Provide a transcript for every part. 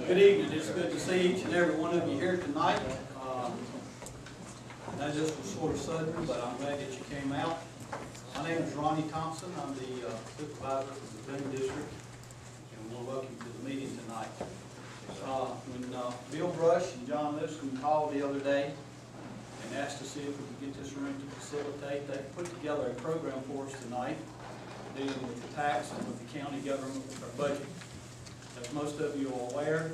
Good evening. It's good to see each and every one of you here tonight. I know this was sort of sudden, but I'm glad that you came out. My name is Ronnie Thompson. I'm the supervisor of the Boone District, and I want to welcome you to the meeting tonight. When Bill Brush and John Lipscomb called the other day and asked to see if we could get this room to facilitate, they put together a program for us tonight dealing with the tax and with the county government with our budget. As most of you are aware,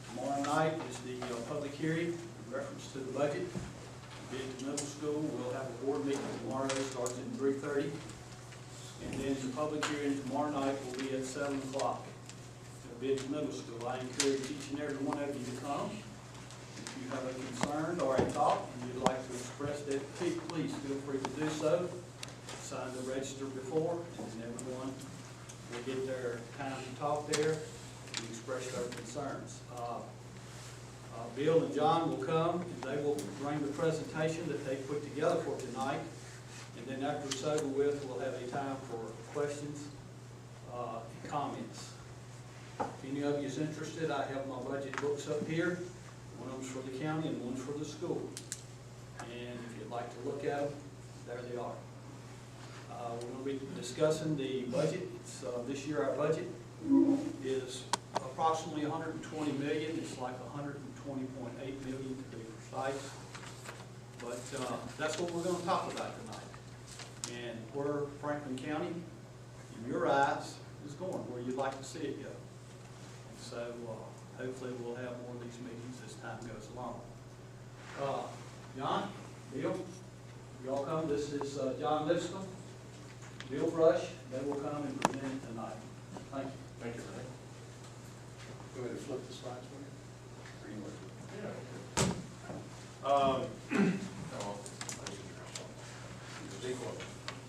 tomorrow night is the public hearing in reference to the budget. Be at the middle school. We'll have a board meeting tomorrow. It starts at 3:30. And then the public hearing tomorrow night will be at 7 o'clock. It'll be at the middle school. I encourage each and every one of you to come. If you have a concern or a thought and you'd like to express that, please feel free to do so. Sign the register before, and everyone will get their time to talk there and express their concerns. Bill and John will come and they will bring the presentation that they put together for tonight. And then after it's over with, we'll have a time for questions and comments. If any of you is interested, I have my budget books up here. One of them's for the county and one's for the school. And if you'd like to look at them, there they are. We're going to be discussing the budget. This year our budget is approximately $120 million. It's like $120.8 million to be precise. But that's what we're going to talk about tonight. And where Franklin County, in your eyes, is going, where you'd like to see it go. And so hopefully we'll have more of these meetings as time goes along. John, Bill, y'all come. This is John Lipscomb, Bill Brush. They will come and present tonight. Thank you. Thank you, Renee. Go ahead and flip the slides for me.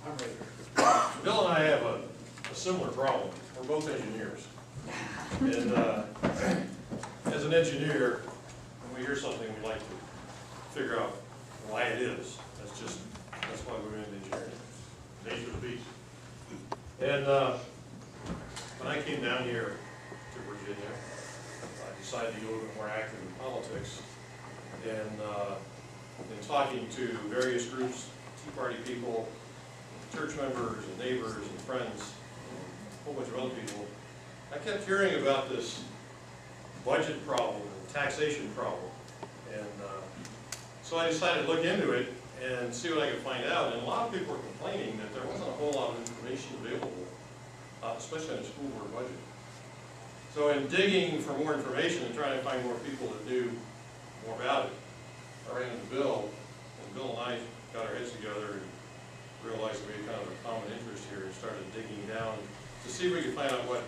I'm ready. Bill and I have a similar problem. We're both engineers. And as an engineer, when we hear something, we like to figure out why it is. That's why we're in engineering. Nature of the beast. And when I came down here to Virginia, I decided to get a little bit more active in politics. And in talking to various groups, Tea Party people, church members and neighbors and friends, a whole bunch of other people, I kept hearing about this budget problem, taxation problem. And so I decided to look into it and see what I could find out. And a lot of people were complaining that there wasn't a whole lot of information available, especially on the school board budget. So in digging for more information and trying to find more people that knew more about it, I ran into Bill, and Bill and I got our heads together and realized we had kind of a common interest here and started digging down to see if we could find out what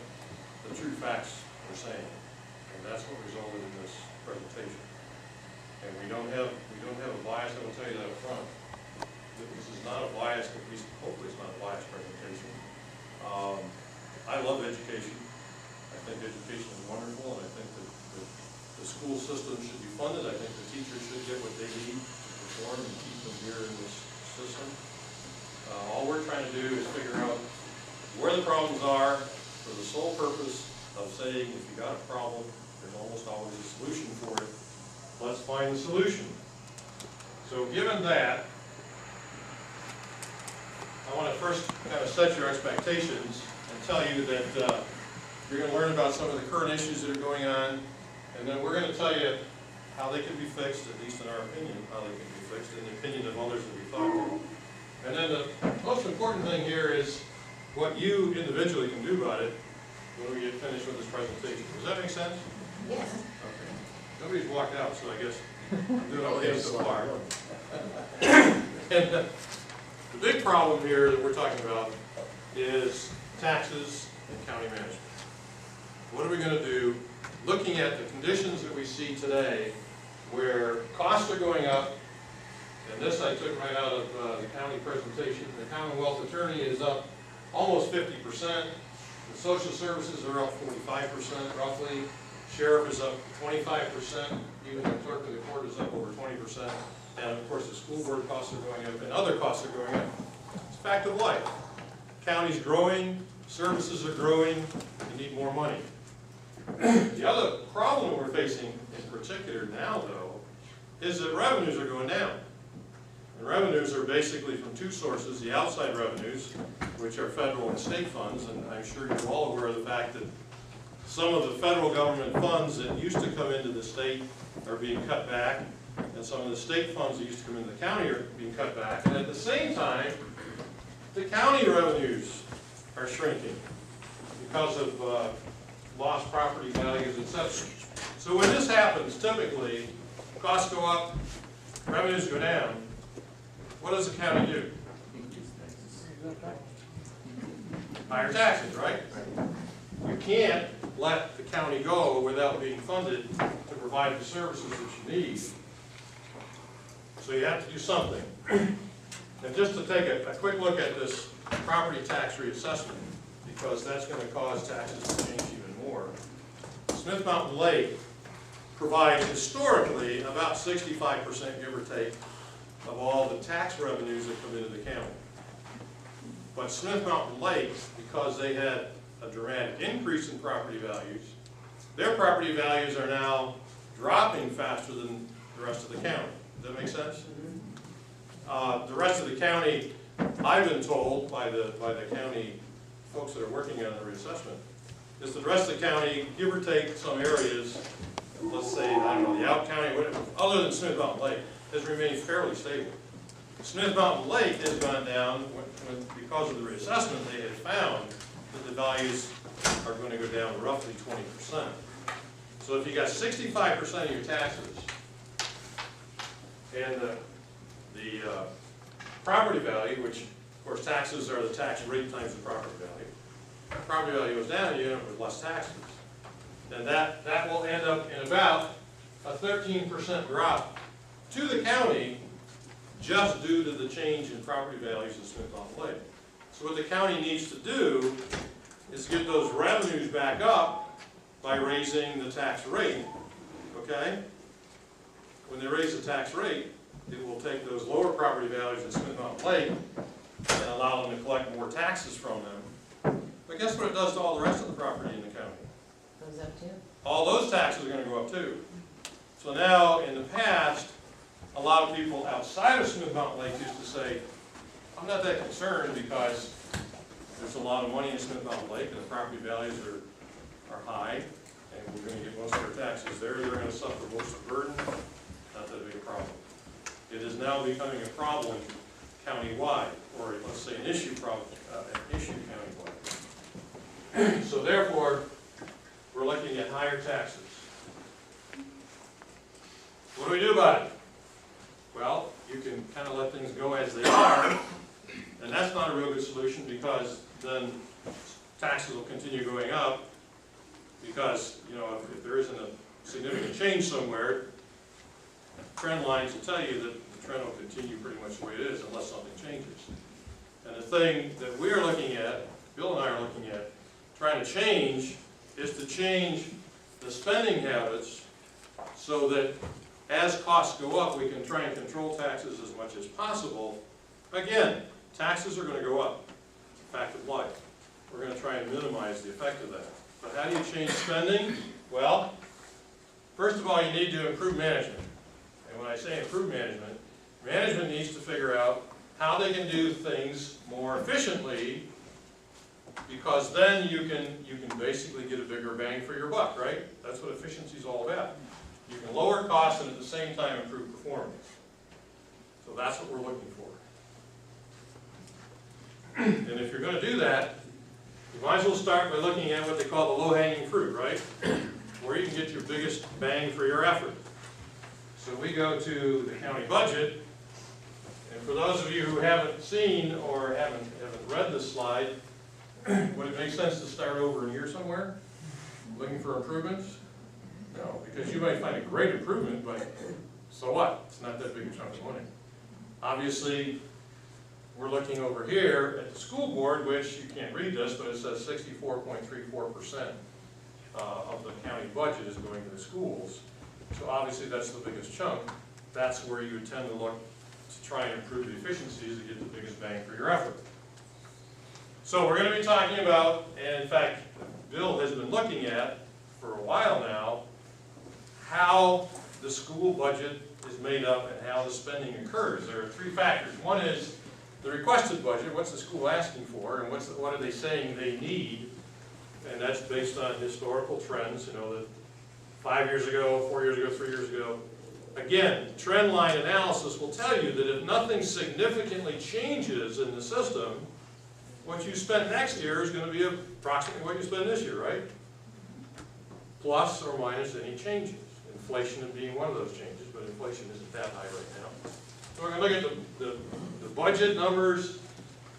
the true facts were saying. And that's what resulted in this presentation. And we don't have a bias, I will tell you that up front. This is not a biased, at least hopefully it's not a biased presentation. I love education. I think education is wonderful, and I think that the school system should be funded. I think the teachers should get what they need to perform and keep them here in this system. All we're trying to do is figure out where the problems are for the sole purpose of saying if you got a problem, there's almost always a solution for it. Let's find the solution. So given that, I want to first kind of set your expectations and tell you that you're going to learn about some of the current issues that are going on, and then we're going to tell you how they can be fixed, at least in our opinion, how they can be fixed, in the opinion of others that we've talked to. And then the most important thing here is what you individually can do about it when we get finished with this presentation. Does that make sense? Yes. Okay. Nobody's walked out, so I guess I'm doing okay so far. And the big problem here that we're talking about is taxes and county management. What are we going to do looking at the conditions that we see today where costs are going up, and this I took right out of the county presentation. The Commonwealth Attorney is up almost 50%. The social services are up 45% roughly. Sheriff is up 25%. Even the clerk of the court is up over 20%. And of course the school board costs are going up and other costs are going up. It's a fact of life. County's growing, services are growing, you need more money. The other problem we're facing in particular now, though, is that revenues are going down. And revenues are basically from two sources: the outside revenues, which are federal and state funds, and I'm sure you're all aware of the fact that some of the federal government funds that used to come into the state are being cut back, and some of the state funds that used to come into the county are being cut back. And at the same time, the county revenues are shrinking because of lost property values, etc. So when this happens, typically, costs go up, revenues go down. What does the county do? Higher taxes, right? You can't let the county go without being funded to provide the services that you need. So you have to do something. And just to take a quick look at this property tax reassessment, because that's going to cause taxes to change even more. Smith Mountain Lake provides historically about 65%, give or take, of all the tax revenues that come into the county. But Smith Mountain Lake, because they had a dramatic increase in property values, their property values are now dropping faster than the rest of the county. Does that make sense? The rest of the county, I've been told by the county folks that are working on the reassessment, is that the rest of the county, give or take some areas, let's say, I don't know, the out county, whatever, other than Smith Mountain Lake, has remained fairly stable. Smith Mountain Lake has gone down because of the reassessment. They had found that the values are going to go down roughly 20%. So if you got 65% of your taxes and the property value, which of course taxes are the tax rate times the property value. Property value goes down, you end up with less taxes. And that will end up in about a 13% drop to the county just due to the change in property values in Smith Mountain Lake. So what the county needs to do is get those revenues back up by raising the tax rate, okay? When they raise the tax rate, it will take those lower property values in Smith Mountain Lake and allow them to collect more taxes from them. But guess what it does to all the rest of the property in the county? Goes up too. All those taxes are going to go up too. So now, in the past, a lot of people outside of Smith Mountain Lake used to say, I'm not that concerned because there's a lot of money in Smith Mountain Lake and the property values are high, and we're going to get most of our taxes there. They're going to suffer most of the burden. Not that big a problem. It is now becoming a problem countywide, or let's say an issue problem, an issue countywide. So therefore, we're looking at higher taxes. What do we do about it? Well, you can kind of let things go as they are, and that's not a real good solution because then taxes will continue going up because, you know, if there isn't a significant change somewhere, trend lines will tell you that the trend will continue pretty much the way it is unless something changes. And the thing that we are looking at, Bill and I are looking at, trying to change is to change the spending habits so that as costs go up, we can try and control taxes as much as possible. Again, taxes are going to go up. It's a fact of life. We're going to try and minimize the effect of that. But how do you change spending? Well, first of all, you need to improve management. And when I say improve management, management needs to figure out how they can do things more efficiently, because then you can basically get a bigger bang for your buck, right? That's what efficiency is all about. You can lower costs and at the same time improve performance. So that's what we're looking for. And if you're going to do that, you might as well start by looking at what they call the low-hanging fruit, right? Where you can get your biggest bang for your effort. So we go to the county budget, and for those of you who haven't seen or haven't read this slide, would it make sense to start over in here somewhere? Looking for improvements? No, because you might find a great improvement, but so what? It's not that big a chunk of money. Obviously, we're looking over here at the school board, which you can't read this, but it says 64.34% of the county budget is going to the schools. So obviously that's the biggest chunk. That's where you would tend to look to try and improve the efficiencies to get the biggest bang for your effort. So we're going to be talking about, and in fact, Bill has been looking at for a while now how the school budget is made up and how the spending occurs. There are three factors. One is the requested budget, what's the school asking for, and what are they saying they need, and that's based on historical trends, you know, that 5 years ago, 4 years ago, 3 years ago. Again, trend line analysis will tell you that if nothing significantly changes in the system, what you spend next year is going to be approximately what you spend this year, right? Plus or minus any changes. Inflation being one of those changes, but inflation isn't that high right now. So we're going to look at the budget numbers,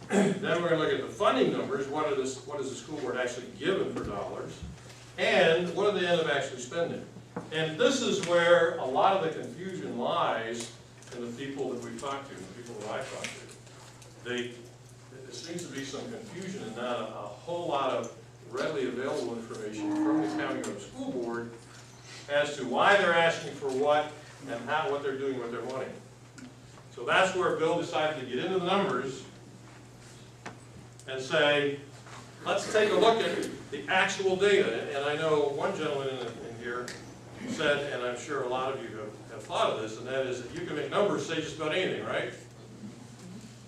then we're going to look at the funding numbers, what is the school board actually given for dollars, and what do they end up actually spending. And this is where a lot of the confusion lies in the people that we talk to, the people that I talk to. There seems to be some confusion and not a whole lot of readily available information from the county or the school board as to why they're asking for what and what they're doing with their money. So that's where Bill decided to get into the numbers and say, let's take a look at the actual data. And I know one gentleman in here said, and I'm sure a lot of you have thought of this, and that is that you can make numbers say just about anything, right?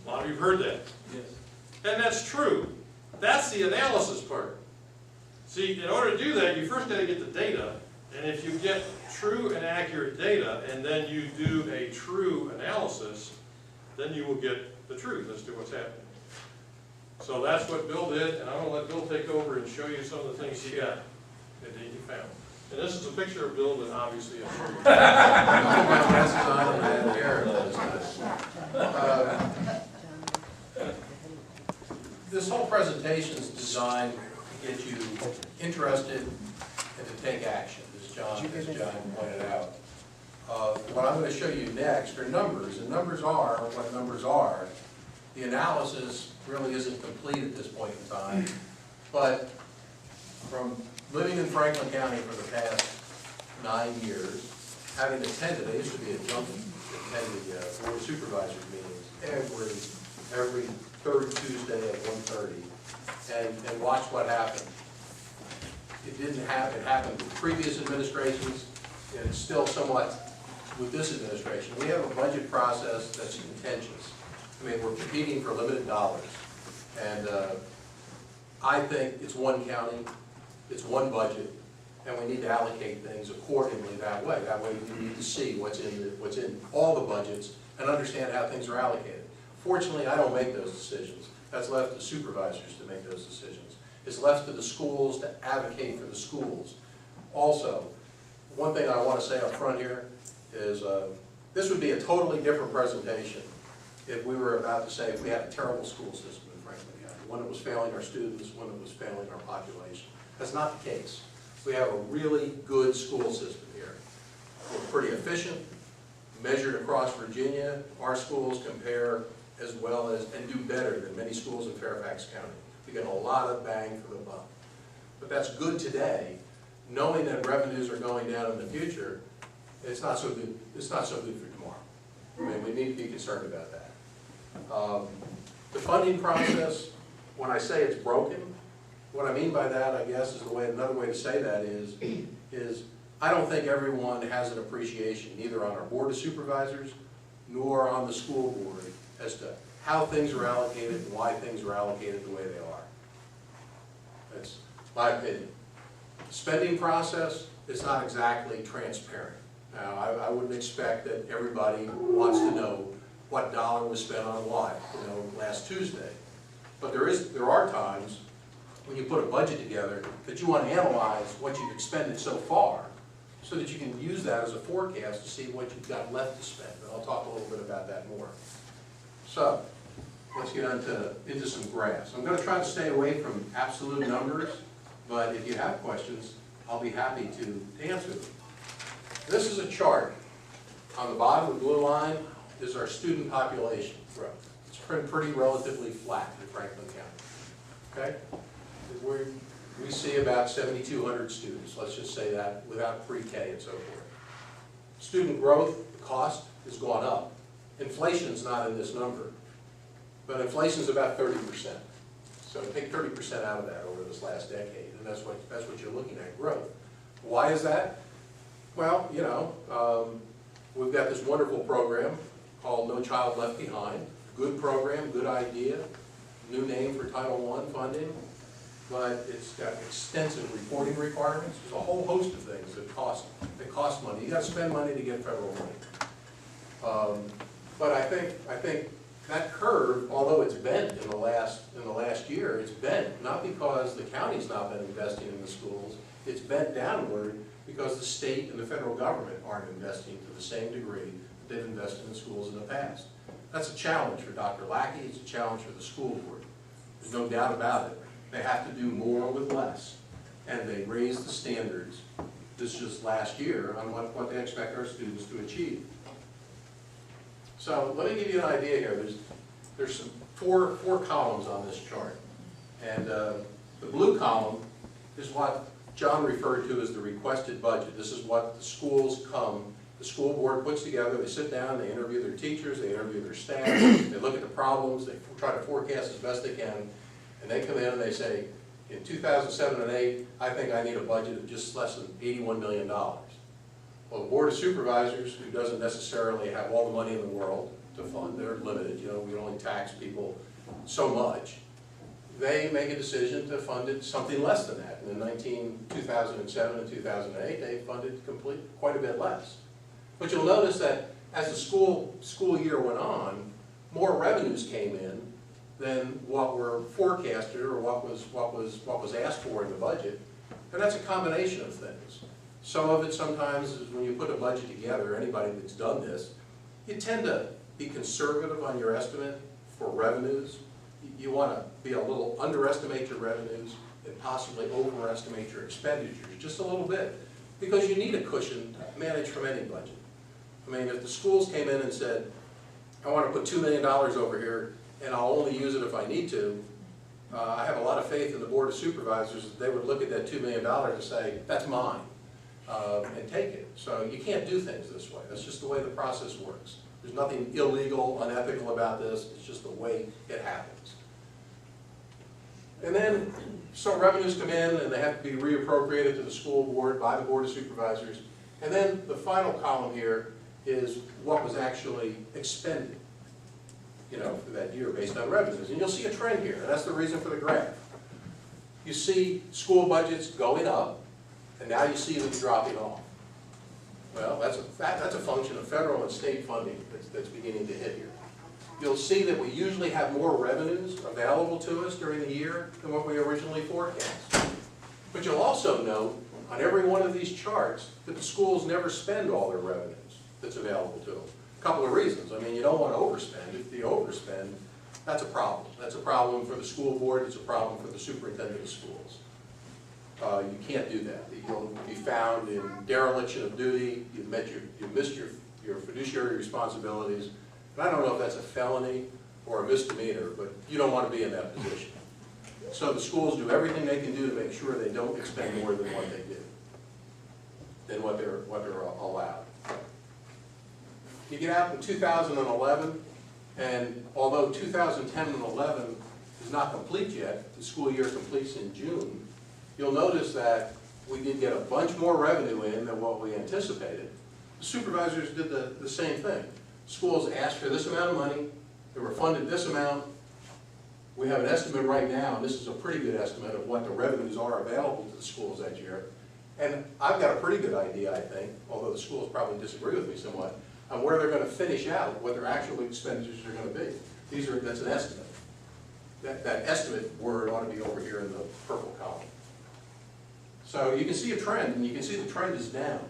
A lot of you have heard that. Yes. And that's true. That's the analysis part. See, in order to do that, you first got to get the data, and if you get true and accurate data, and then you do a true analysis, then you will get the truth as to what's happening. So that's what Bill did, and I'm going to let Bill take over and show you some of the things he got that he found. And this is a picture of Bill that obviously I'm sure you This whole presentation is designed to get you interested and to take action, as John pointed out. What I'm going to show you next are numbers, and numbers are what numbers are. The analysis really isn't complete at this point in time, but from living in Franklin County for the past 9 years, having attended, I used to be a junkie, attended board of supervisors meetings every third Tuesday at 1:30, and watched what happened. It didn't happen. It happened with previous administrations, and it's still somewhat with this administration. We have a budget process that's contentious. I mean, we're competing for limited dollars, and I think it's one county, it's one budget, and we need to allocate things accordingly that way. That way we need to see what's in all the budgets and understand how things are allocated. Fortunately, I don't make those decisions. That's left to supervisors to make those decisions. It's left to the schools to advocate for the schools. Also, one thing I want to say up front here is this would be a totally different presentation if we were about to say if we had a terrible school system in Franklin County, one that was failing our students, one that was failing our population. That's not the case. We have a really good school system here. We're pretty efficient. Measured across Virginia, our schools compare as well as, and do better than many schools in Fairfax County. We get a lot of bang for the buck. But that's good today. Knowing that revenues are going down in the future, it's not so good. It's not so good for tomorrow. I mean, we need to be concerned about that. The funding process, when I say it's broken, what I mean by that, I guess, is another way to say that is I don't think everyone has an appreciation, either on our board of supervisors nor on the school board, as to how things are allocated and why things are allocated the way they are. That's my opinion. Spending process is not exactly transparent. Now, I wouldn't expect that everybody wants to know what dollar was spent on what, last Tuesday. But there are times when you put a budget together that you want to analyze what you've expended so far so that you can use that as a forecast to see what you've got left to spend. And I'll talk a little bit about that more. So, let's get into some graphs. I'm going to try to stay away from absolute numbers, but if you have questions, I'll be happy to answer them. This is a chart. On the bottom, the blue line, is our student population growth. It's pretty relatively flat in Franklin County. Okay? We see about 7,200 students, let's just say that, without pre-K and so forth. Student growth, the cost, has gone up. Inflation's not in this number, but inflation's about 30%. So take 30% out of that over this last decade, and that's what you're looking at, growth. Why is that? Well, you know, we've got this wonderful program called No Child Left Behind. Good program, good idea, new name for Title I funding, but it's got extensive reporting requirements. There's a whole host of things that cost money. You gotta spend money to get federal money. But I think that curve, although it's bent in the last year, it's bent not because the county's not been investing in the schools, it's bent downward because the state and the federal government aren't investing to the same degree that they've invested in schools in the past. That's a challenge for Dr. Lackey, it's a challenge for the school board. There's no doubt about it. They have to do more with less. And they raised the standards this just last year on what they expect our students to achieve. So let me give you an idea here. There's some four columns on this chart. And the blue column is what John referred to as the requested budget. This is what the school board puts together. They sit down, they interview their teachers, they interview their staff, they look at the problems, they try to forecast as best they can, and they come in and they say, in 2007 and 8, I think I need a budget of just less than $81 million. Well, the Board of Supervisors, who doesn't necessarily have all the money in the world to fund, they're limited, you know, we only tax people so much, they make a decision to fund it something less than that. And in 2007 and 2008, they funded quite a bit less. But you'll notice that as the school year went on, more revenues came in than what were forecasted or what was asked for in the budget. And that's a combination of things. Some of it sometimes is when you put a budget together, anybody that's done this, you tend to be conservative on your estimate for revenues. You want to be a little underestimate your revenues and possibly overestimate your expenditures just a little bit, because you need a cushion to manage from any budget. I mean, if the schools came in and said, I want to put $2 million over here and I'll only use it if I need to, I have a lot of faith in the Board of Supervisors that they would look at that $2 million and say, that's mine, and take it. So you can't do things this way. That's just the way the process works. There's nothing illegal, unethical about this. It's just the way it happens. And then, so revenues come in and they have to be reappropriated to the school board by the Board of Supervisors. And then the final column here is what was actually expended, you know, for that year based on revenues. And you'll see a trend here, and that's the reason for the graph. You see school budgets going up, and now you see them dropping off. Well, that's a function of federal and state funding that's beginning to hit here. You'll see that we usually have more revenues available to us during the year than what we originally forecast. But you'll also note on every one of these charts that the schools never spend all their revenues that's available to them. A couple of reasons. I mean, you don't want to overspend. If you overspend, that's a problem. That's a problem for the school board. It's a problem for the superintendent of schools. You can't do that. You'll be found in dereliction of duty. You've missed your fiduciary responsibilities. And I don't know if that's a felony or a misdemeanor, but you don't want to be in that position. So the schools do everything they can do to make sure they don't expend more than what they do, than what they're allowed. You get out in 2011, and although 2010 and 11 is not complete yet, the school year completes in June, you'll notice that we did get a bunch more revenue in than what we anticipated. The supervisors did the same thing. Schools asked for this amount of money, they were funded this amount. We have an estimate right now, and this is a pretty good estimate of what the revenues are available to the schools that year. And I've got a pretty good idea, I think, although the schools probably disagree with me somewhat, on where they're going to finish out, what their actual expenditures are going to be. That's an estimate. That estimate word ought to be over here in the purple column. So you can see a trend, and you can see the trend is down.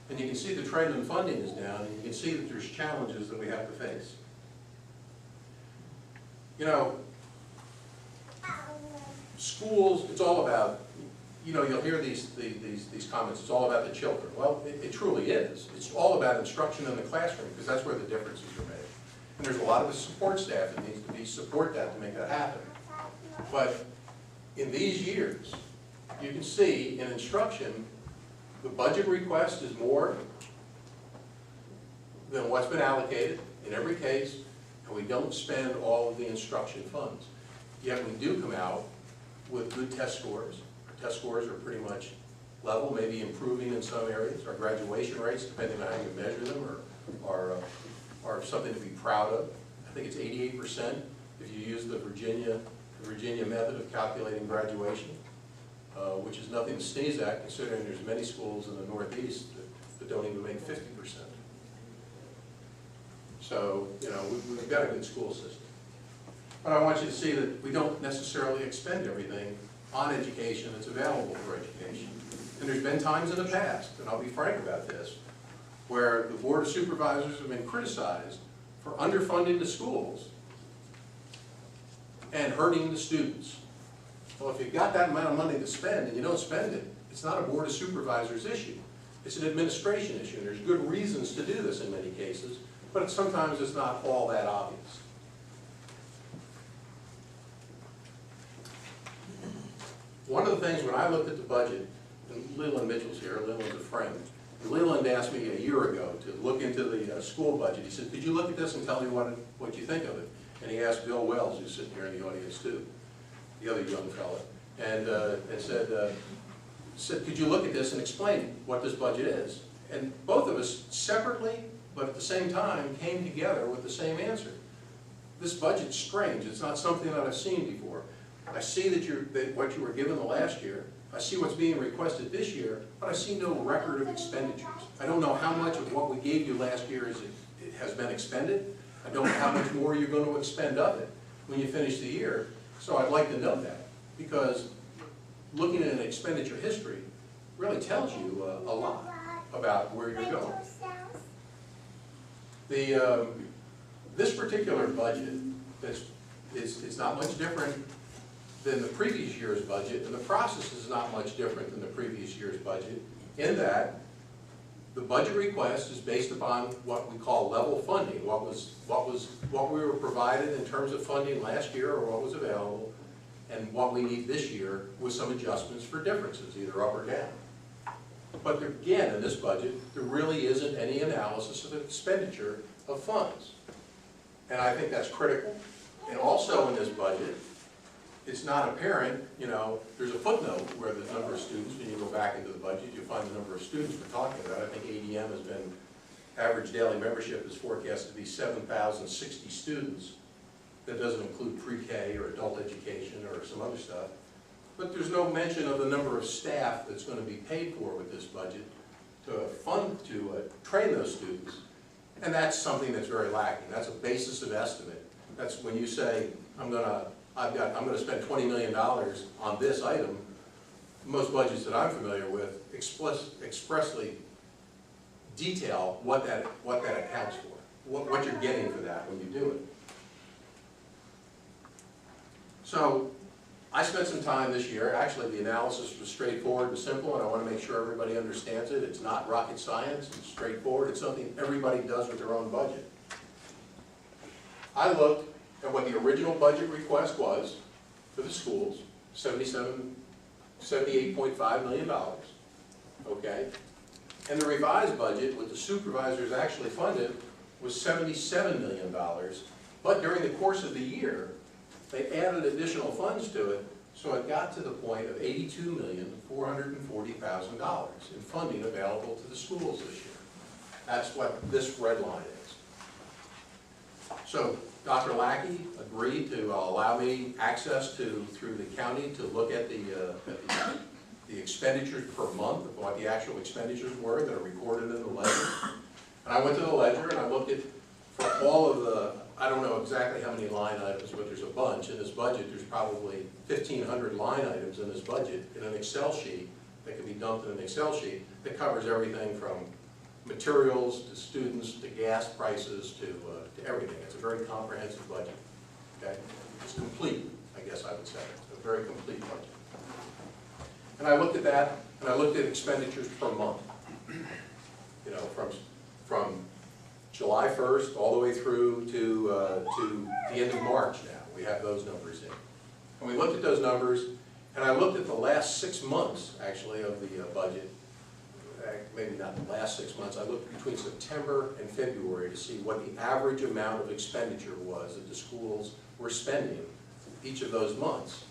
And you can see the trend in funding is down, and you can see that there's challenges that we have to face. You know, schools, it's all about, you know, you'll hear these comments, it's all about the children. Well, it truly is. It's all about instruction in the classroom, because that's where the differences are made. And there's a lot of the support staff that needs to support that to make that happen. But in these years, you can see in instruction, the budget request is more than what's been allocated in every case, and we don't spend all of the instruction funds. Yet we do come out with good test scores. Our test scores are pretty much level, maybe improving in some areas. Our graduation rates, depending on how you measure them, are something to be proud of. I think it's 88% if you use the Virginia method of calculating graduation, which is nothing to sneeze at, considering there's many schools in the Northeast that don't even make 50%. So, you know, we've got a good school system. But I want you to see that we don't necessarily expend everything on education that's available for education. And there's been times in the past, and I'll be frank about this, where the Board of Supervisors have been criticized for underfunding the schools and hurting the students. Well, if you've got that amount of money to spend and you don't spend it, it's not a Board of Supervisors issue. It's an administration issue, and there's good reasons to do this in many cases, but sometimes it's not all that obvious. One of the things when I looked at the budget, and Leland Mitchell's here, Leland's a friend, and Leland asked me a year ago to look into the school budget. He said, could you look at this and tell me what you think of it? And he asked Bill Wells, who's sitting here in the audience too, the other young fella, and said, could you look at this and explain what this budget is? And both of us separately, but at the same time, came together with the same answer. This budget's strange. It's not something that I've seen before. I see that what you were given the last year. I see what's being requested this year, but I see no record of expenditures. I don't know how much of what we gave you last year has been expended. I don't know how much more you're going to expend of it when you finish the year. So I'd like to know that, because looking at an expenditure history really tells you a lot about where you're going. This particular budget is not much different than the previous year's budget, and the process is not much different than the previous year's budget, in that the budget request is based upon what we call level funding, what we were provided in terms of funding last year, or what was available, and what we need this year with some adjustments for differences, either up or down. But there, again, in this budget, there really isn't any analysis of the expenditure of funds. And I think that's critical. And also in this budget, it's not apparent, you know, there's a footnote where the number of students, when you go back into the budget, you find the number of students we're talking about. I think ADM has been, average daily membership is forecast to be 7,060 students. That doesn't include pre-K or adult education or some other stuff. But there's no mention of the number of staff that's going to be paid for with this budget to train those students. And that's something that's very lacking. That's a basis of estimate. That's when you say, I'm going to spend $20 million on this item. Most budgets that I'm familiar with expressly detail what that accounts for, what you're getting for that when you do it. So I spent some time this year. Actually, the analysis was straightforward and simple, and I want to make sure everybody understands it. It's not rocket science. It's straightforward. It's something everybody does with their own budget. I looked at what the original budget request was for the schools, $78.5 million, okay? And the revised budget, what the supervisors actually funded, was $77 million, but during the course of the year, they added additional funds to it, so it got to the point of $82,440,000 in funding available to the schools this year. That's what this red line is. So Dr. Lackey agreed to allow me access through the county to look at the expenditures per month of what the actual expenditures were that are recorded in the ledger. And I went to the ledger and I looked at, for all of the, I don't know exactly how many line items, but there's a bunch. In this budget, there's probably 1,500 line items in this budget in an Excel sheet that can be dumped in an Excel sheet that covers everything from materials to students to gas prices to everything. It's a very comprehensive budget, okay? It's complete, I guess I would say. It's a very complete budget. And I looked at that, and I looked at expenditures per month. You know, from July 1st all the way through to the end of March now. We have those numbers in. And we looked at those numbers, and I looked at the last 6 months, actually, of the budget. Maybe not the last 6 months. I looked between September and February to see what the average amount of expenditure was that the schools were spending each of those months.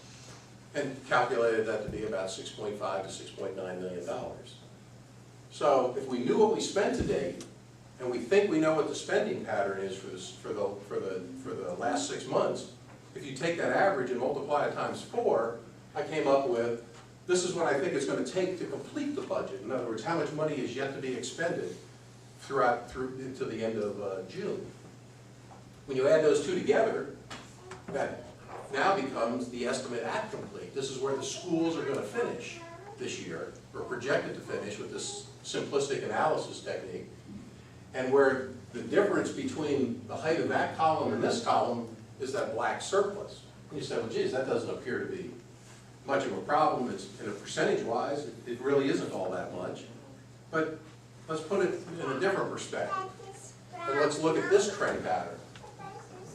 and calculated that to be about $6.5 to $6.9 million. So if we knew what we spent to date, and we think we know what the spending pattern is for the last 6 months, if you take that average and multiply it times 4, I came up with, this is what I think it's going to take to complete the budget. In other words, how much money is yet to be expended through into the end of June. When you add those two together, that now becomes the estimate at complete. This is where the schools are going to finish this year, or projected to finish with this simplistic analysis technique, and where the difference between the height of that column and this column is that black surplus. And you say, well, geez, that doesn't appear to be much of a problem. It's, in a percentage-wise, it really isn't all that much. But let's put it in a different perspective. And let's look at this trend pattern.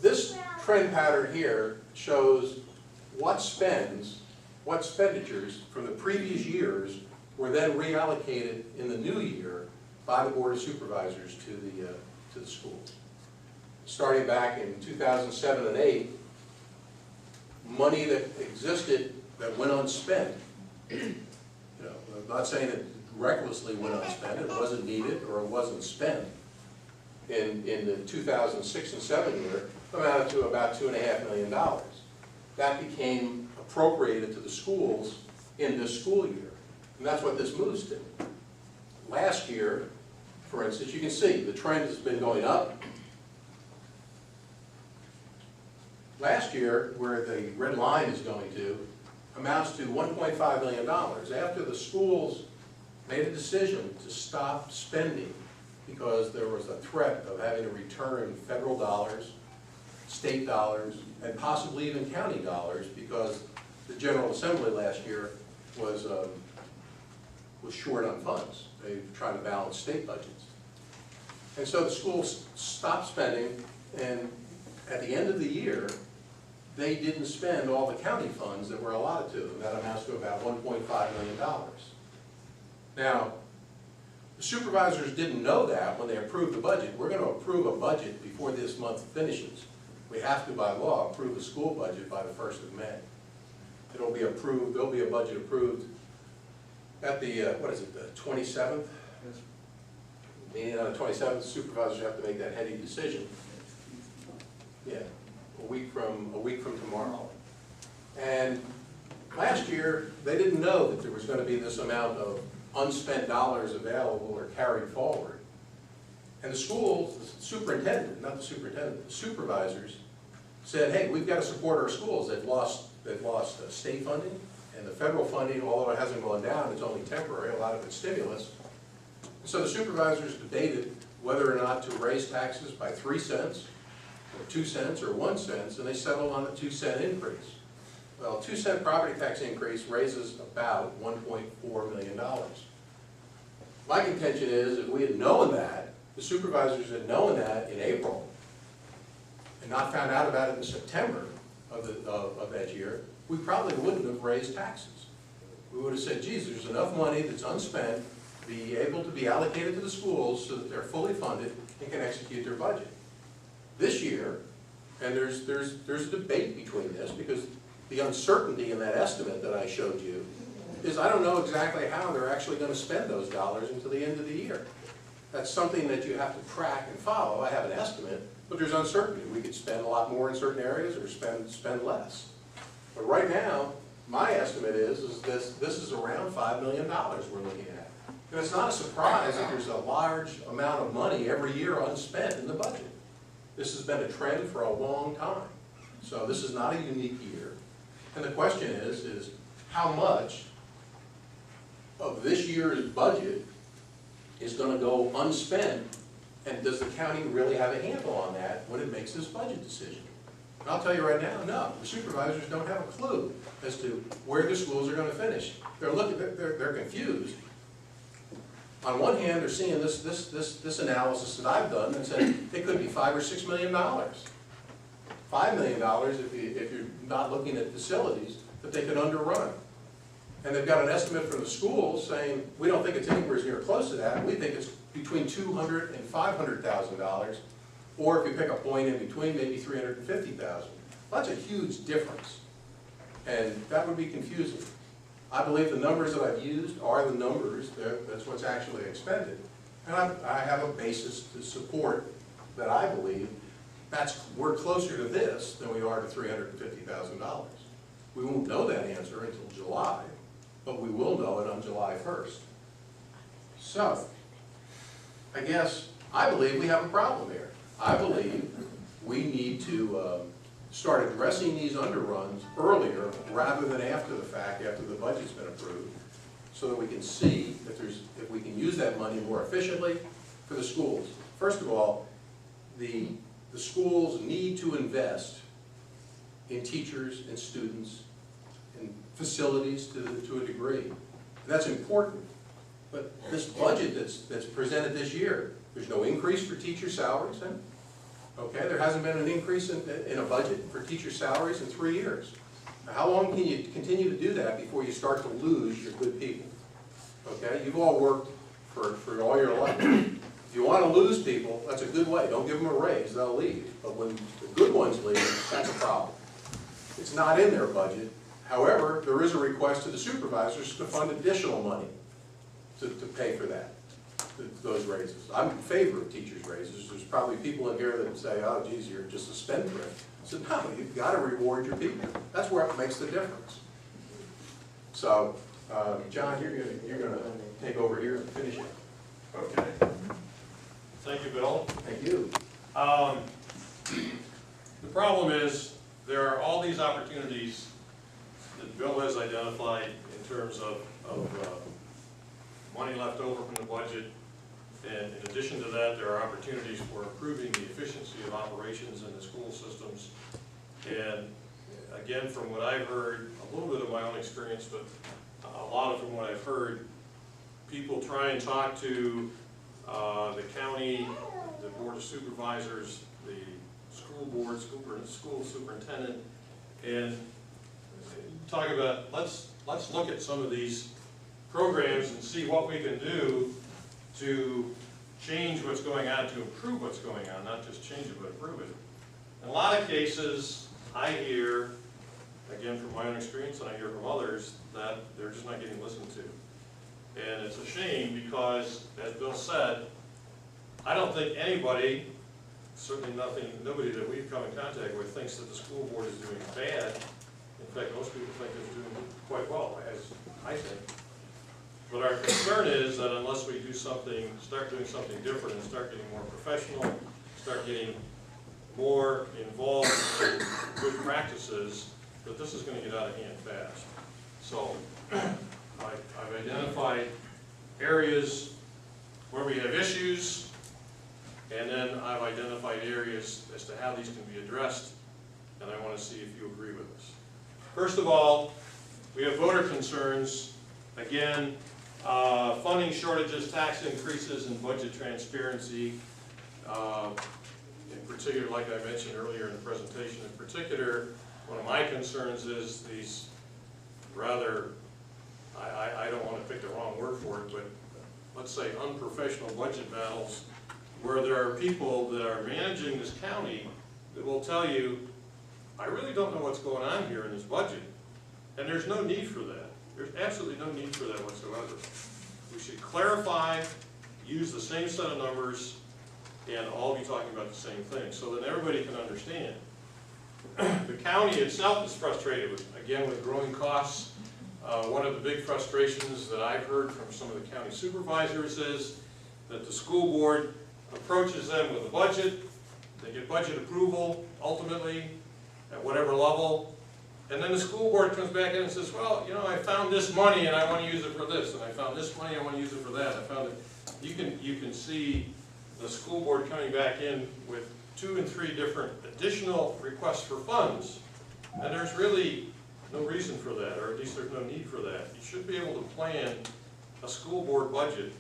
This trend pattern here shows what expenditures from the previous years were then reallocated in the new year by the Board of Supervisors to the schools. Starting back in 2007 and 8, money that existed that went unspent. You know, I'm not saying it recklessly went unspent, it wasn't needed or it wasn't spent. In the 2006 and 7 year, amounted to about $2.5 million. That became appropriated to the schools in this school year. And that's what this moves to. Last year, for instance, you can see the trend has been going up. Last year, where the red line is going to, amounts to $1.5 million. After the schools made a decision to stop spending because there was a threat of having to return federal dollars, state dollars, and possibly even county dollars, because the General Assembly last year was short on funds. They were trying to balance state budgets. And so the schools stopped spending, and at the end of the year, they didn't spend all the county funds that were allotted to them. That amounts to about $1.5 million. Now, the supervisors didn't know that when they approved the budget. We're going to approve a budget before this month finishes. We have to, by law, approve the school budget by the 1st of May. It'll be approved, there'll be a budget approved at the, what is it, the 27th? Meeting on the 27th, the supervisors have to make that heady decision. Yeah, a week from tomorrow. And last year, they didn't know that there was going to be this amount of unspent dollars available or carried forward. And the schools, the superintendent, not the superintendent, the supervisors said, hey, we've got to support our schools. They've lost state funding, and the federal funding, although it hasn't gone down, it's only temporary, a lot of it's stimulus. So the supervisors debated whether or not to raise taxes by 3 cents, or 2 cents, or 1 cent, and they settled on a 2-cent increase. Well, a 2-cent property tax increase raises about $1.4 million. My contention is, if we had known that, the supervisors had known that in April, and not found out about it in September of that year, we probably wouldn't have raised taxes. We would have said, geez, there's enough money that's unspent to be able to be allocated to the schools so that they're fully funded and can execute their budget. This year, and there's a debate between this, because the uncertainty in that estimate that I showed you is I don't know exactly how they're actually going to spend those dollars until the end of the year. That's something that you have to track and follow. I have an estimate, but there's uncertainty. We could spend a lot more in certain areas or spend less. But right now, my estimate is this is around $5 million we're looking at. And it's not a surprise that there's a large amount of money every year unspent in the budget. This has been a trend for a long time. So this is not a unique year. And the question is how much of this year's budget is going to go unspent, and does the county really have a handle on that when it makes this budget decision? And I'll tell you right now, no. The supervisors don't have a clue as to where the schools are going to finish. They're confused. On one hand, they're seeing this analysis that I've done and said it could be $5 or $6 million. $5 million if you're not looking at facilities that they could underrun. And they've got an estimate from the schools saying, we don't think it's anywhere near close to that. We think it's between $200,000 and $500,000, or if you pick a point in between, maybe $350,000. That's a huge difference. And that would be confusing. I believe the numbers that I've used are the numbers, that's what's actually expended. And I have a basis to support that I believe we're closer to this than we are to $350,000. We won't know that answer until July, but we will know it on July 1st. So, I guess, I believe we have a problem here. I believe we need to start addressing these underruns earlier rather than after the fact, after the budget's been approved, so that we can see if we can use that money more efficiently for the schools. First of all, the schools need to invest in teachers and students and facilities to a degree. And that's important. But this budget that's presented this year, there's no increase for teacher salaries, then? Okay, there hasn't been an increase in a budget for teacher salaries in 3 years. Now, how long can you continue to do that before you start to lose your good people? Okay, you've all worked for all your life. If you want to lose people, that's a good way. Don't give them a raise, they'll leave. But when the good ones leave, that's a problem. It's not in their budget. However, there is a request to the supervisors to fund additional money to pay for that, those raises. I'm in favor of teachers' raises. There's probably people in here that say, oh, geez, you're just a spendthrift. I said, no, you've got to reward your people. That's where it makes the difference. So, John, you're gonna take over here and finish it. Okay. Thank you, Bill. Thank you. The problem is, there are all these opportunities that Bill has identified in terms of money left over from the budget. And in addition to that, there are opportunities for improving the efficiency of operations in the school systems. And again, from what I've heard, a little bit of my own experience, but a lot of from what I've heard, people try and talk to the county, the board of supervisors, the school board, school superintendent, and talk about, let's look at some of these programs and see what we can do to change what's going on, to improve what's going on, not just change it, but improve it. In a lot of cases, I hear, again from my own experience, and I hear from others, that they're just not getting listened to. And it's a shame because, as Bill said, I don't think anybody, certainly nobody that we've come in contact with, thinks that the school board is doing bad. In fact, most people think it's doing quite well, as I think. But our concern is that unless we do something, start doing something different and start getting more professional, start getting more involved in good practices, that this is going to get out of hand fast. So I've identified areas where we have issues, and then I've identified areas as to how these can be addressed, and I want to see if you agree with us. First of all, we have voter concerns. Again, funding shortages, tax increases, and budget transparency. In particular, like I mentioned earlier in the presentation, in particular, one of my concerns is these rather, I don't want to pick the wrong word for it, but let's say unprofessional budget battles where there are people that are managing this county that will tell you, I really don't know what's going on here in this budget. And there's no need for that. There's absolutely no need for that whatsoever. We should clarify, use the same set of numbers, and all be talking about the same thing, so that everybody can understand. The county itself is frustrated with, again, with growing costs. One of the big frustrations that I've heard from some of the county supervisors is that the school board approaches them with a budget, they get budget approval ultimately at whatever level, and then the school board comes back in and says, well, you know, I found this money and I want to use it for this, and I found this money, I want to use it for that. I found it. You can see the school board coming back in with 2 and 3 different additional requests for funds, and there's really no reason for that, or at least there's no need for that. You should be able to plan a school board budget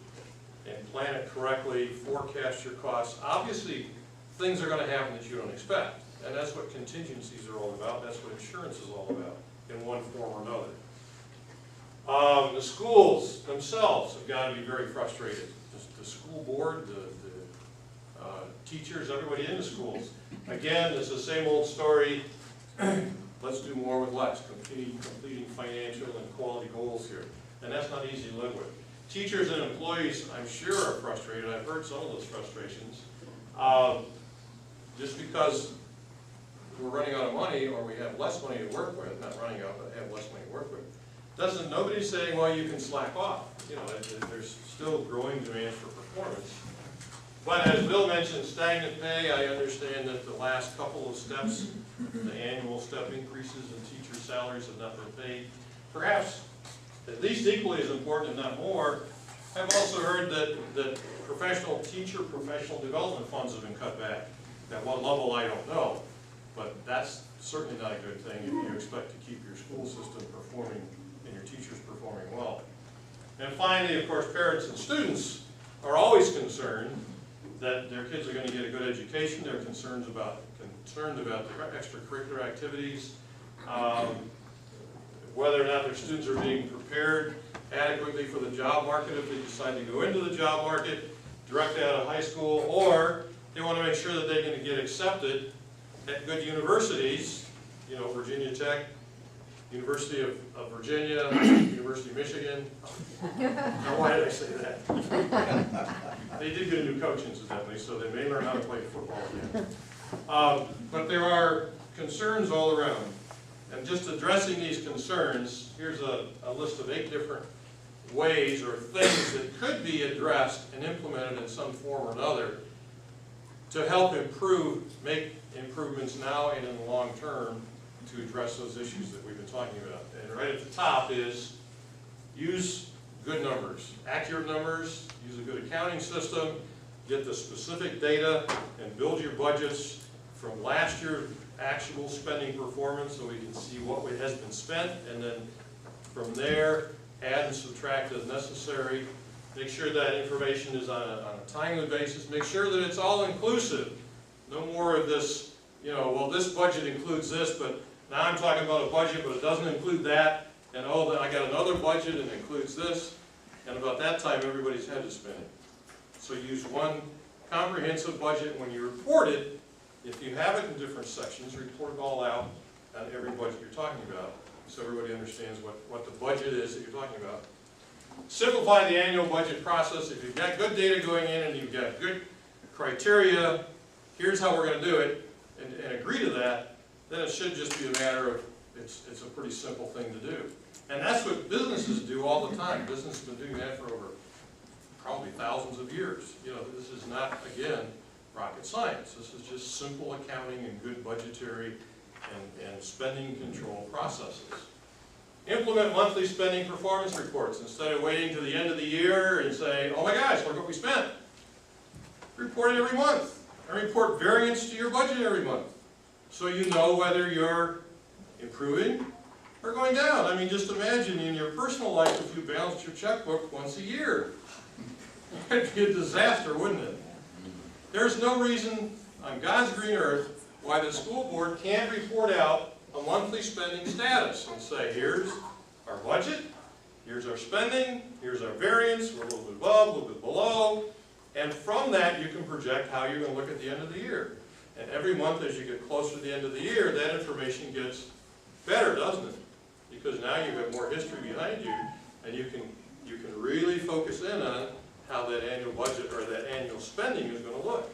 and plan it correctly, forecast your costs. Obviously, things are going to happen that you don't expect, and that's what contingencies are all about. That's what insurance is all about, in one form or another. The schools themselves have got to be very frustrated. The school board, the teachers, everybody in the schools. Again, it's the same old story. let's do more with less, completing financial and quality goals here. And that's not easy to live with. Teachers and employees, I'm sure, are frustrated. I've heard some of those frustrations. Just because we're running out of money, or we have less money to work with, not running out, but have less money to work with, nobody's saying, well, you can slack off. You know, there's still growing demand for performance. But as Bill mentioned, stagnant pay, I understand that the last couple of steps, the annual step increases in teacher salaries have not been paid. Perhaps at least equally as important, if not more, I've also heard that professional development funds have been cut back. At what level, I don't know. But that's certainly not a good thing if you expect to keep your school system performing and your teachers performing well. And finally, of course, parents and students are always concerned that their kids are going to get a good education. They're concerned about the extracurricular activities, whether or not their students are being prepared adequately for the job market if they decide to go into the job market directly out of high school, or they want to make sure that they're going to get accepted at good universities, you know, Virginia Tech, University of Virginia, University of Michigan. Now, why did I say that? They did get a new coach, incidentally, so they may learn how to play football again. But there are concerns all around. And just addressing these concerns, here's a list of 8 different ways or things that could be addressed and implemented in some form or another to help make improvements now and in the long term to address those issues that we've been talking about. And right at the top is use good numbers, accurate numbers, use a good accounting system, get the specific data, and build your budgets from last year's actual spending performance so we can see what has been spent, and then from there, add and subtract as necessary. Make sure that information is on a timely basis. Make sure that it's all inclusive. No more of this, you know, well, this budget includes this, but now I'm talking about a budget, but it doesn't include that, and oh, then I got another budget and it includes this, and about that time, everybody's head is spinning. So use one comprehensive budget. When you report it, if you have it in different sections, report it all out on every budget you're talking about, so everybody understands what the budget is that you're talking about. Simplify the annual budget process. If you've got good data going in and you've got good criteria, here's how we're going to do it, and agree to that, then it should just be a matter of, it's a pretty simple thing to do. And that's what businesses do all the time. Businesses have been doing that for over probably thousands of years. You know, this is not, again, rocket science. This is just simple accounting and good budgetary and spending control processes. Implement monthly spending performance reports. Instead of waiting to the end of the year and saying, oh my gosh, look what we spent. Report it every month. And report variance to your budget every month, so you know whether you're improving or going down. I mean, just imagine in your personal life if you balanced your checkbook once a year. It'd be a disaster, wouldn't it? There's no reason on God's green earth why the school board can't report out a monthly spending status and say, here's our budget, here's our spending, here's our variance, we're a little bit above, a little bit below, and from that you can project how you're going to look at the end of the year. And every month as you get closer to the end of the year, that information gets better, doesn't it? Because now you've got more history behind you, and you can really focus in on how that annual budget or that annual spending is going to look.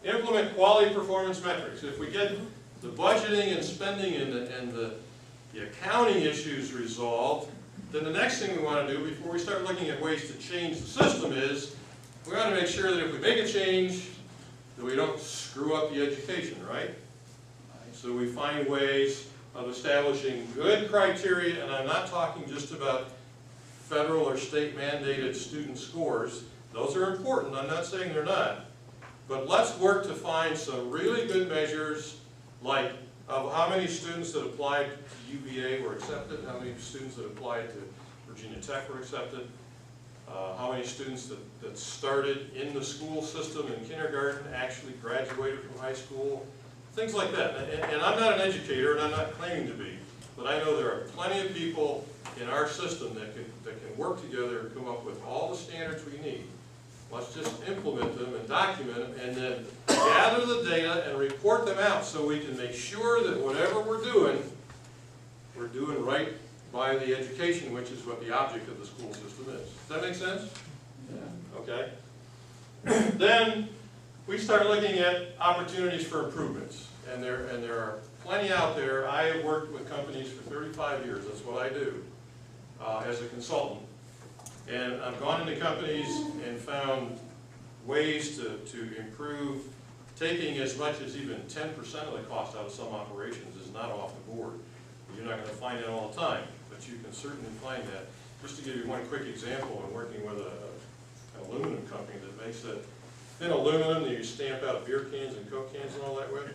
Implement quality performance metrics. If we get the budgeting and spending and the accounting issues resolved, then the next thing we want to do before we start looking at ways to change the system is we want to make sure that if we make a change, that we don't screw up the education, right? So we find ways of establishing good criteria, and I'm not talking just about federal or state mandated student scores. Those are important, I'm not saying they're not. But let's work to find some really good measures, like of how many students that applied to UVA were accepted, how many students that applied to Virginia Tech were accepted, how many students that started in the school system in kindergarten actually graduated from high school, things like that. And I'm not an educator, and I'm not claiming to be, but I know there are plenty of people in our system that can work together and come up with all the standards we need. Let's just implement them and document them, and then gather the data and report them out so we can make sure that whatever we're doing right by the education, which is what the object of the school system is. Does that make sense? Yeah. Okay. Then we start looking at opportunities for improvements, and there are plenty out there. I have worked with companies for 35 years. That's what I do as a consultant. And I've gone into companies and found ways to improve. Taking as much as even 10% of the cost out of some operations is not off the board. You're not going to find it all the time, but you can certainly find that. Just to give you one quick example, I'm working with an aluminum company that makes that thin aluminum that you stamp out beer cans and Coke cans and all that with.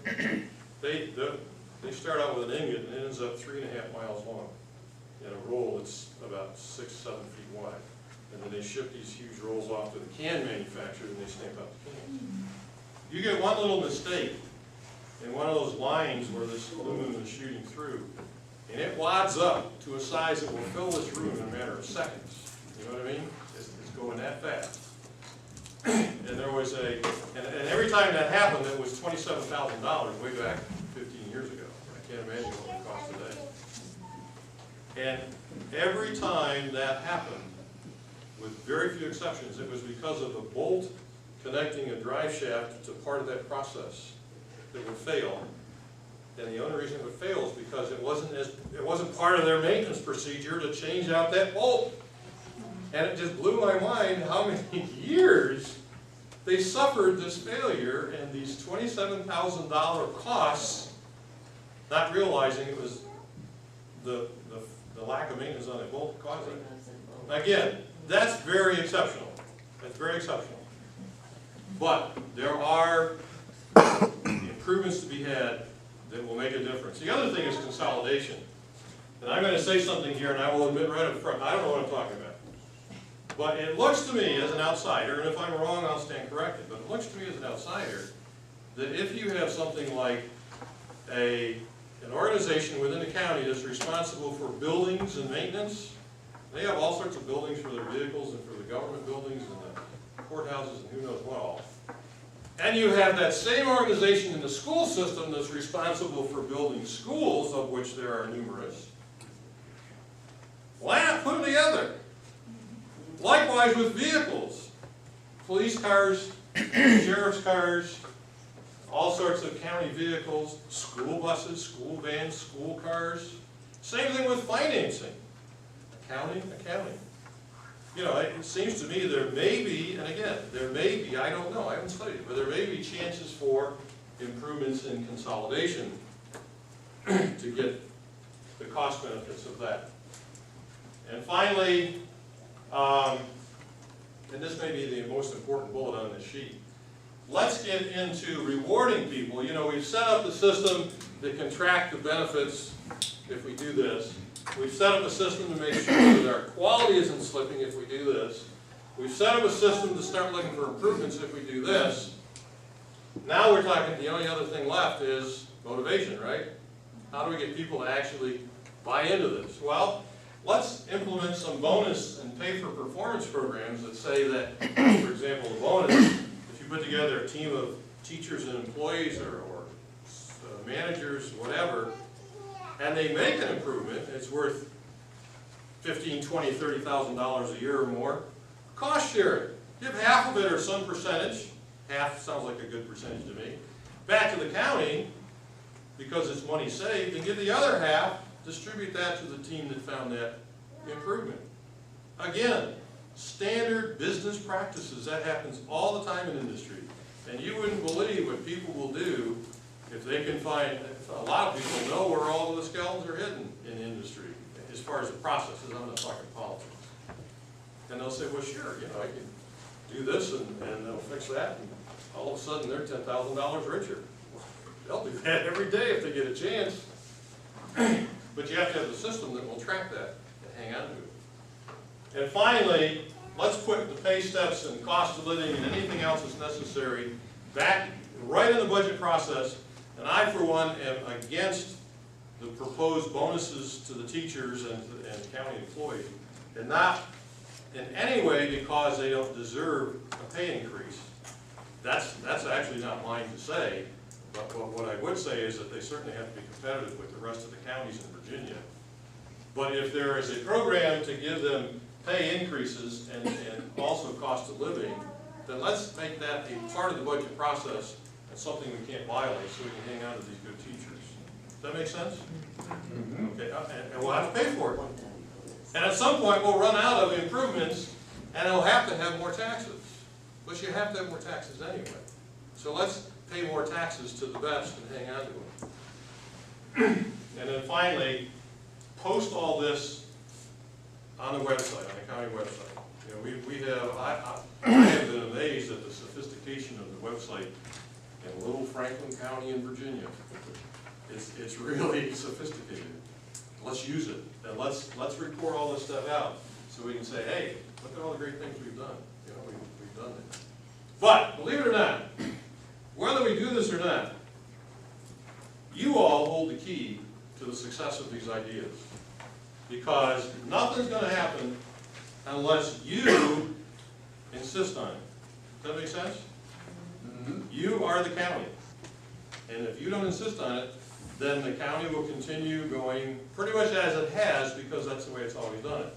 They start out with an ingot and it ends up 3.5 miles long in a roll that's about 6-7 feet wide. And then they ship these huge rolls off to the can manufacturer and they stamp out the cans. You get one little mistake in one of those lines where this aluminum is shooting through, and it wads up to a size that will fill this room in a matter of seconds. You know what I mean? It's going that fast. And there was and every time that happened, it was $27,000 way back 15 years ago. I can't imagine what it costs today. And every time that happened, with very few exceptions, it was because of a bolt connecting a drive shaft to part of that process that would fail. And the only reason it would fail is because it wasn't part of their maintenance procedure to change out that bolt. And it just blew my mind how many years they suffered this failure and these $27,000 costs, not realizing it was the lack of maintenance on that bolt that caused it. Again, that's very exceptional. That's very exceptional. But there are improvements to be had that will make a difference. The other thing is consolidation. And I'm going to say something here, and I will admit right up front, I don't know what I'm talking about. But it looks to me as an outsider, and if I'm wrong, I'll stand corrected, but it looks to me as an outsider that if you have something like an organization within the county that's responsible for buildings and maintenance, they have all sorts of buildings for their vehicles and for the government buildings and the courthouses and who knows what all. And you have that same organization in the school system that's responsible for building schools, of which there are numerous. Why not put them together? Likewise with vehicles. Police cars, sheriff's cars, all sorts of county vehicles, school buses, school vans, school cars. Same thing with financing. Accounting. You know, it seems to me there may be, and again, there may be, I don't know, I haven't studied it, but there may be chances for improvements in consolidation to get the cost benefits of that. And finally, and this may be the most important bullet on this sheet, let's get into rewarding people. You know, we've set up the system that can track the benefits if we do this. We've set up a system to make sure that our quality isn't slipping if we do this. We've set up a system to start looking for improvements if we do this. Now we're talking, the only other thing left is motivation, right? How do we get people to actually buy into this? Well, let's implement some bonus and pay for performance programs that say that, for example, the bonus, if you put together a team of teachers and employees or managers, whatever, and they make an improvement, it's worth $15,000, $20,000, $30,000 a year or more. Cost share it. Give half of it or some percentage. Half sounds like a good percentage to me. Back to the county, because it's money saved, and give the other half, distribute that to the team that found that improvement. Again, standard business practices. That happens all the time in industry. And you wouldn't believe what people will do if they can find, a lot of people know where all of the skeletons are hidden in industry, as far as the processes. I'm not talking politics. And they'll say, well, sure, you know, I can do this and they'll fix that, and all of a sudden they're $10,000 richer. They'll do that every day if they get a chance. But you have to have the system that will track that and hang on to it. And finally, let's put the pay steps and cost of living and anything else that's necessary back right in the budget process. And I, for one, am against the proposed bonuses to the teachers and county employees, and not in any way because they don't deserve a pay increase. That's actually not mine to say, but what I would say is that they certainly have to be competitive with the rest of the counties in Virginia. But if there is a program to give them pay increases and also cost of living, then let's make that a part of the budget process and something we can't violate so we can hang on to these good teachers. Does that make sense? Okay, and we'll have to pay for it. And at some point, we'll run out of improvements, and we'll have to have more taxes. But you have to have more taxes anyway. So let's pay more taxes to the best and hang on to them. And then finally, post all this on the website, on the county website. You know, we have, I have been amazed at the sophistication of the website in little Franklin County in Virginia. It's really sophisticated. Let's use it, and let's report all this stuff out, so we can say, hey, look at all the great things we've done. You know, we've done it. But, believe it or not, whether we do this or not, you all hold the key to the success of these ideas. Because nothing's going to happen unless you insist on it. Does that make sense? Mm-hmm. You are the county. And if you don't insist on it, then the county will continue going pretty much as it has, because that's the way it's always done it.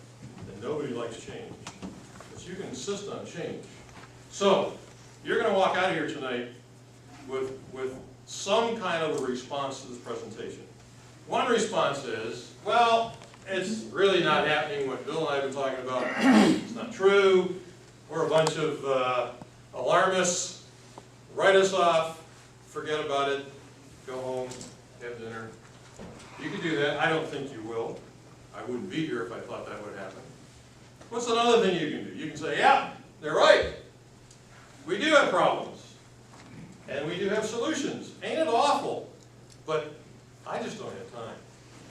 And nobody likes change. But you can insist on change. So, you're going to walk out of here tonight with some kind of a response to this presentation. One response is, well, it's really not happening what Bill and I have been talking about. It's not true. We're a bunch of alarmists. Write us off. Forget about it. Go home. Have dinner. You can do that. I don't think you will. I wouldn't be here if I thought that would happen. What's another thing you can do? You can say, yeah, they're right. We do have problems. And we do have solutions. Ain't it awful? But I just don't have time.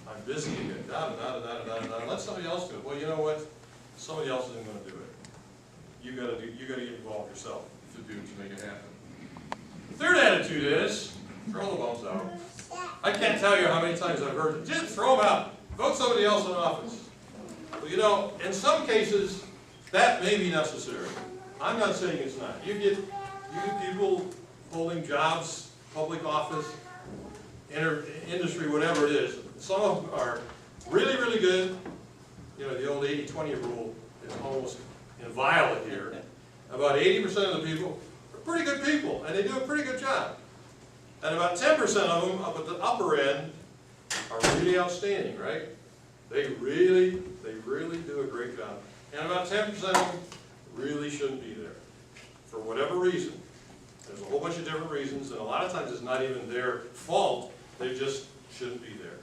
I'm busy and let somebody else do it. Well, you know what? Somebody else isn't going to do it. You got to get involved yourself to make it happen. The third attitude is throw the bums out. I can't tell you how many times I've heard it. Just throw them out. Vote somebody else in office. Well, you know, in some cases, that may be necessary. I'm not saying it's not. You get people holding jobs, public office, industry, whatever it is. Some of them are really, really good. You know, the old 80-20 rule is almost inviolate here. About 80% of the people are pretty good people, and they do a pretty good job. And about 10% of them up at the upper end are really outstanding, right? They really do a great job. And about 10% of them really shouldn't be there, for whatever reason. There's a whole bunch of different reasons, and a lot of times it's not even their fault. They just shouldn't be there.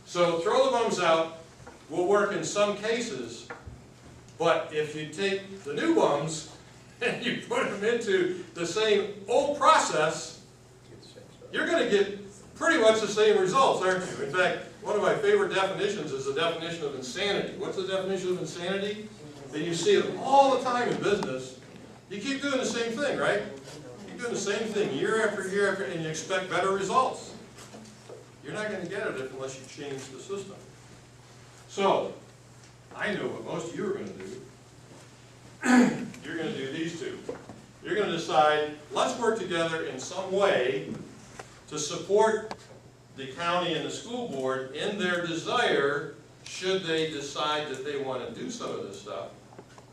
So throw the bums out will work in some cases, but if you take the new bums and you put them into the same old process, you're going to get pretty much the same results, aren't you? In fact, one of my favorite definitions is the definition of insanity. What's the definition of insanity? That you see it all the time in business. You keep doing the same thing, right? You keep doing the same thing year after year after, and you expect better results. You're not going to get it unless you change the system. So, I know what most of you are going to do. You're going to do these two. You're going to decide, let's work together in some way to support the county and the school board in their desire, should they decide that they want to do some of this stuff.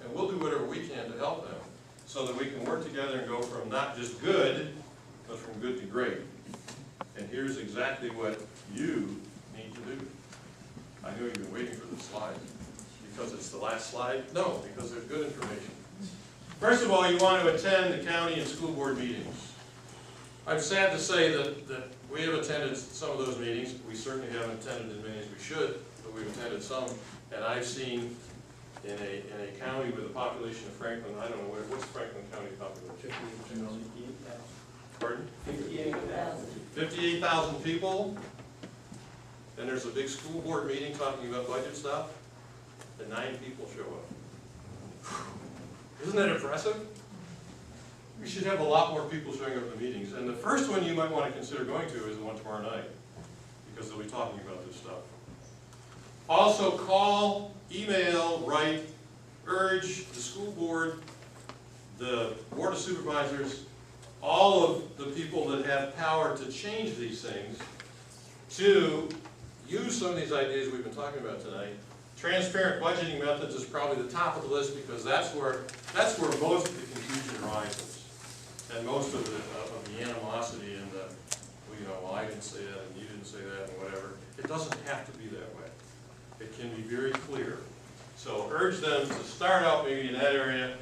And we'll do whatever we can to help them, so that we can work together and go from not just good, but from good to great. And here's exactly what you need to do. I know you've been waiting for this slide. Because it's the last slide? No, because there's good information. First of all, you want to attend the county and school board meetings. I'm sad to say that we have attended some of those meetings. We certainly haven't attended as many as we should, but we've attended some. And I've seen in a county with a population of Franklin, I don't know, what's Franklin County population? 58,000. Pardon? 58,000. 58,000 people. And there's a big school board meeting talking about budget stuff, and 9 people show up. Isn't that impressive? We should have a lot more people showing up at the meetings. And the first one you might want to consider going to is the one tomorrow night, because they'll be talking about this stuff. Also, call, email, write, urge the school board, the board of supervisors, all of the people that have power to change these things to use some of these ideas we've been talking about tonight. Transparent budgeting methods is probably the top of the list because that's where most of the confusion arises. And most of the animosity and the, well, you know, well, I didn't say that and you didn't say that and whatever. It doesn't have to be that way. It can be very clear. So urge them to start out maybe in that area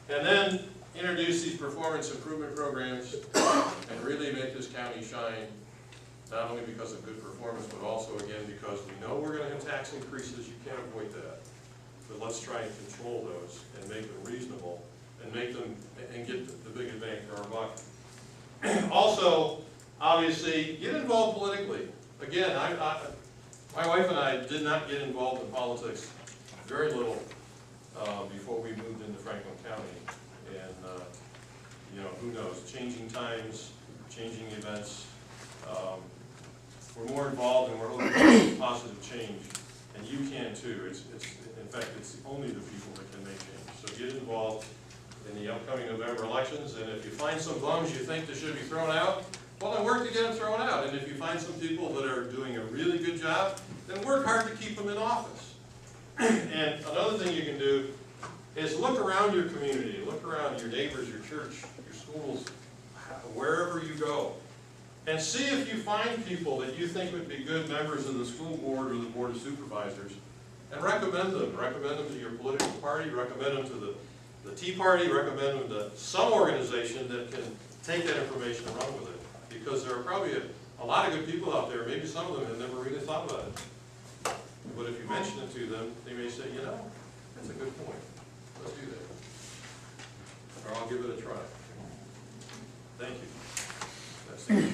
and then introduce these performance improvement programs and really make this county shine, not only because of good performance, but also, again, because we know we're going to have tax increases. You can't avoid that. But let's try and control those and make them reasonable and make them, and get the big bang for our buck. Also, obviously, get involved politically. Again, my wife and I did not get involved in politics very little before we moved into Franklin County. And, you know, who knows, changing times, changing events. We're more involved and we're hoping for positive change. And you can too. In fact, it's only the people that can make change. So get involved in the upcoming November elections. And if you find some bums you think that should be thrown out, well, then work to get them thrown out. And if you find some people that are doing a really good job, then work hard to keep them in office. And another thing you can do is look around your community, look around your neighbors, your church, your schools, wherever you go, and see if you find people that you think would be good members of the school board or the board of supervisors, and recommend them. Recommend them to your political party, recommend them to the Tea Party, recommend them to some organization that can take that information and run with it. Because there are probably a lot of good people out there, maybe some of them have never really thought about it. But if you mention it to them, they may say, you know, that's a good point. Let's do that. Or I'll give it a try. Thank you. That's the